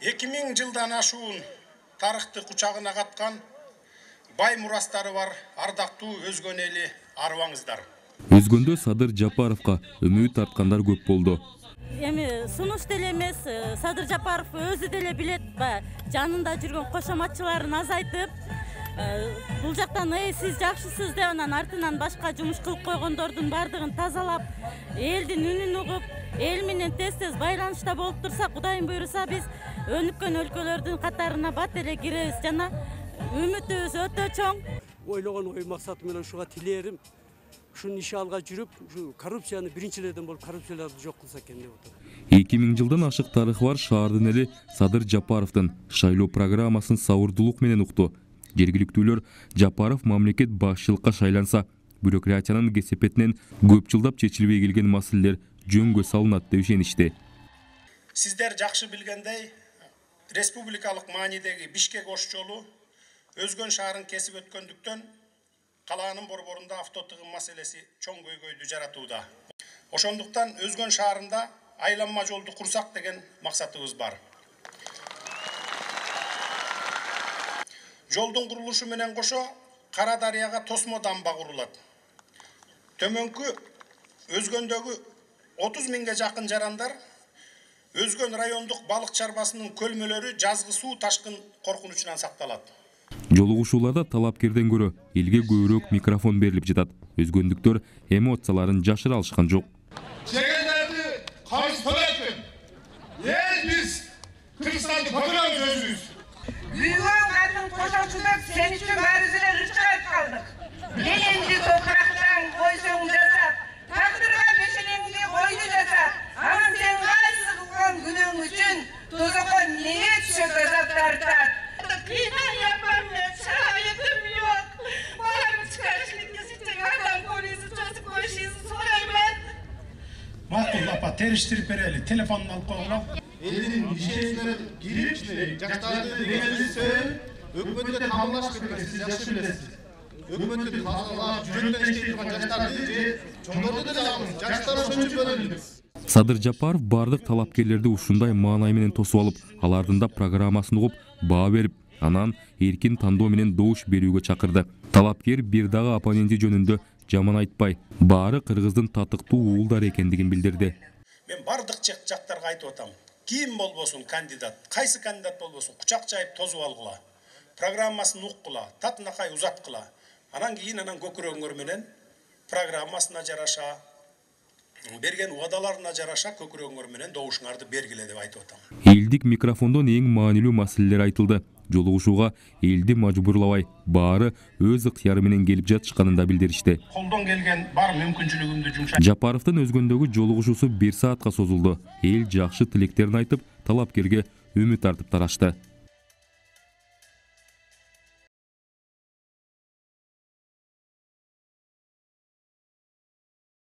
2000 жылдан ашуун тарыхты кучагына каткан бай мурастары бар ардактуу өзгөн эли арыбаңыздар. Өзгөндө Садыр Жапаровго үмүт арткандар көп болду. Эми сунуш деле эмес, Садыр Жапаров өзү деле билет, жанында жүргөн кошоматчыларын азайтып, бул жактан сиз жакшысыз деп анан артынан башка жумуш кылып койгондордун бардыгын тазалап, элдин үнүн угуп, эл менен тез байланышта болуп турса, Кудайым буйруса биз өнүккөн өлкөлөрдүн катарына бат эле киребиз жана үмүтүбүз өтө чоң. Ойлогон ой максатым менен ушуга тилерим, ушун иши алга жүрүп, ушу коррупцияны биринчилерден болуп коррупцияларды жок кылса экен деп атам. 2000 жылдан ашык тарыхы бар шаардын эли Садыр Жапаровдун шайлоо программасын сабырдуулук менен укту. Жергиликтүүлөр Жапаров мамлекет башчылыкка шайланса, бюрократиянын кесепетинен көп жылдап чечилбей келген маселелер жөнгө салынат деп ишеништи. Сиздер жакшы билгендей, республикалык маанидеги Бишкек ош жолу Өзгөн шаарын кесип өткөндүктөн калаанын борборунда автотыгын маселеси чоң көйгөйдү жаратууда. Ошондуктан Өзгөн шаарында айланма жолду курсак деген максатыбыз бар. Жолдун курулушу менен кошо Кара Дарыяга тосмо дамба курулат. Төмөнкү Өзгөндөгү 30 миңге жакын жарандар Өзгөн райондук балык чарбасынын көлмөлөрү жазгы суу ташкын коркунучунан сакталат. Жолугушууларда талапкерден көрө элге көбүрөөк микрофон берилип жатат. Өзгөндүктөр эмоцияларын жашыра алышкан жок. Çekenlerdi karşı söylerken, biz Kırgızistan'da patronumuz özümüz. Büyüğün kadın koşaçıda sen için barizine rıçkayıp kaldık. Birinci topraktan koysun desat, takdırga peşinimde koydu desat. Ama sen kaysı kılgan günün için tuzakon neye düşük azap tartar. Kıynan yapamıyorum, şahidim yok. Bana bir çıkarışlık kesecek adam polisi çocuk koşuyorsa sorayım ben. Maktul apa teriştirip bereli, telefonunu alıp koyalım. Elinin işlerine girip yaşlarda denilirse, hükümette tamamlaşıp etmez, siz yaşlı bilesiniz. Hükümette tamamlaşıp cürümden işleyip yaşlarda çoğunlarda da yapın, yaşlara şuncu bölünürüz. Садыр Жапаров бардык талапкерлерди ушундай маанай менен тосуп алып, алардын да программасын угуп, баа берип, анан эркин тандоо менен добуш берүүгө чакырды. Талапкер бир дагы оппоненти жөнүндө жаман айтпай, баары кыргыздын татыктуу уулдары экендигин билдирди. Мен бардык жактарга айтып атам. Ким болбосун кандидат, кайсы кандидат болбосун, кучак жайып тозуп алгыла, программасын уккула, татынакай узаткыла. Анан кийин көкүрөңөр менен программасына жараша, берген уадаларына жараша көкүрөңөр менен добушуңарды бергиле деп айтып атам. Элдик микрофондон эң маанилүү маселелер айтылды. Жолугушууга элди мажбурлабай, баары өз ыктыяры менен келип жатышканын да билдиришти. Колдон келген бар мүмкүнчүлүгүмдү жумшап. Жапаровдун Өзгөндөгү жолугушуусу 1 саатка созулду. Эл жакшы тилектерин айтып, талапкерге үмүт артып тарашты.